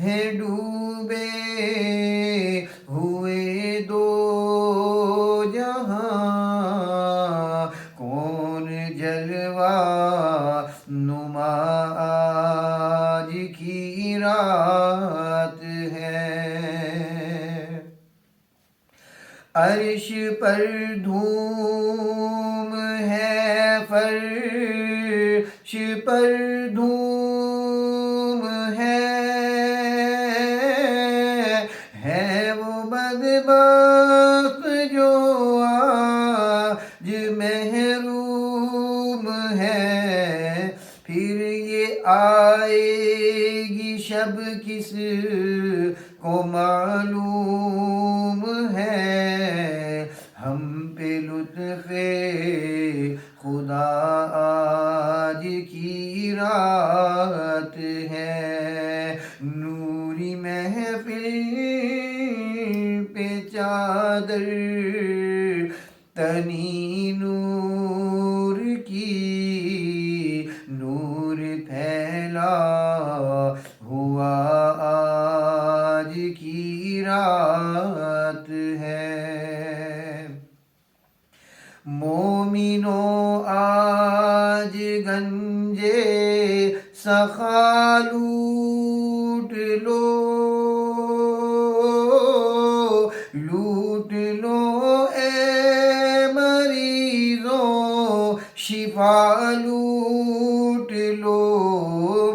ہے ڈوبے ہوئے دو جہاں، کون جلوہ نما آج کی رات ہے۔ عرش پر دھوم ہے، فرش پر دھوم ہے وہ بدبخت جو آج محروم ہے۔ پھر یہ آئے گی شب کس کو معلوم ہے، ہم پہ لطف خدا آج کی رات ہے۔ نوری محفل پہ چادر تنی نور کی، نور پھیلا ہوا آج کی رات ہے۔ مومنوں آج گنجے سخا لوٹ لو، لوٹ لو اے مریضوں شفا لوٹ لو۔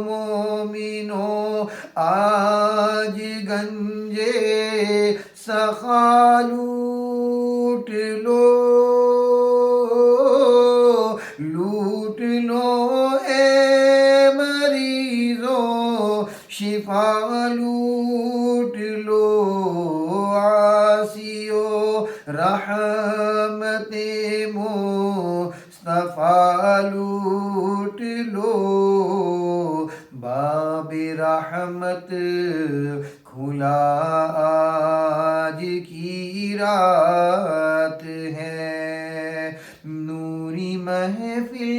مومنوں آج گنجے سخا لوٹ لو، لوٹ لو اے مریضوں شفا لوٹ لو۔ عاصیو رحمت مصطفیٰ لوٹ لو، باب رحمت کھلا آج کی رات ہے۔ نوری محفل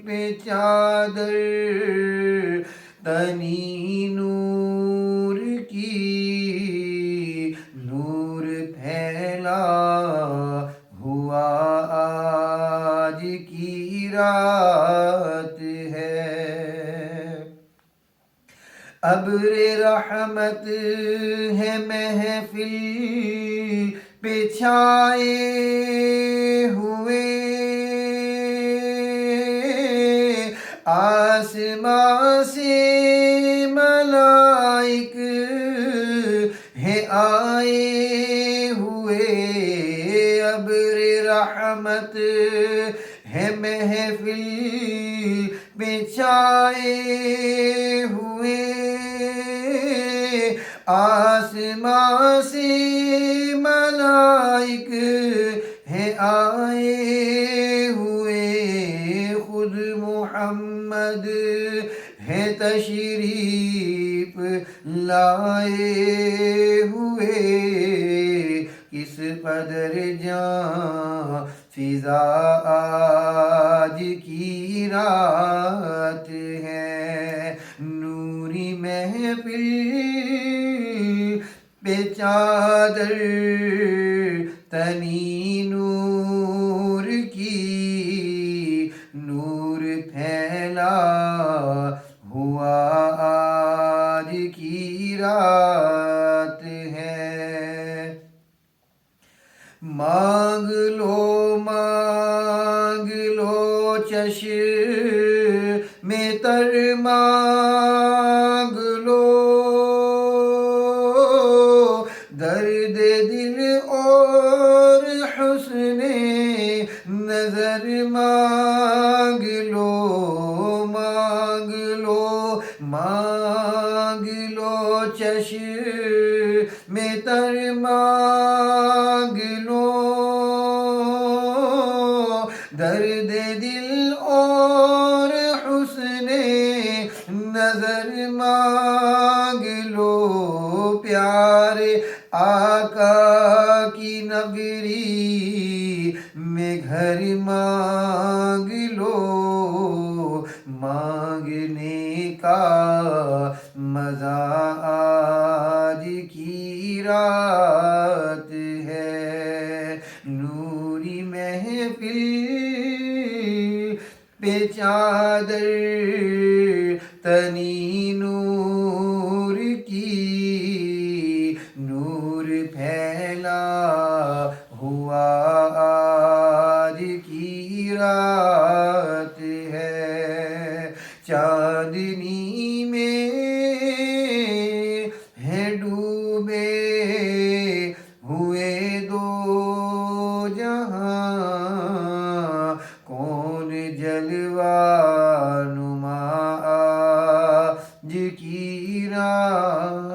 پہ چادر تنی نور کی، نور پھیلا ہوا آج کی رات ہے۔ ابر رحمت ہے محفل پہ چھائے ہوئے، آسمان سے ملائک ہے آئے ہوئے۔ ابر رحمت ہے محفل پہ چھائے ہوئے، آسمان سے ملائک ہے آئے ہوئے۔ خود محمد ہے تشریف لائے ہوئے، کس قدر جاں فضا آج کی رات ہے۔ نوری محفل پہ چادر تنی نور کی، نور پھیلا ہوا آج کی رات ہے۔ مانگ لو چشم تر مانگ لو، درد دل اور حسن نظر مانگ لو، مانگ لو چشم تر مانگ لو، درد دل اور حسن نظر مانگ لو۔ پیارے آقا کی نگری میں گھر مانگ لو، مانگنے کا مزہ آج کی رات ہے، نوری محفل پہ چادر تنی نور کی، نور پھیلا ہوا آج کی رات ہے، چاندنی میں ہے ڈوبے ہوئے دو جہاں، کون جلوہ نما آج کی رات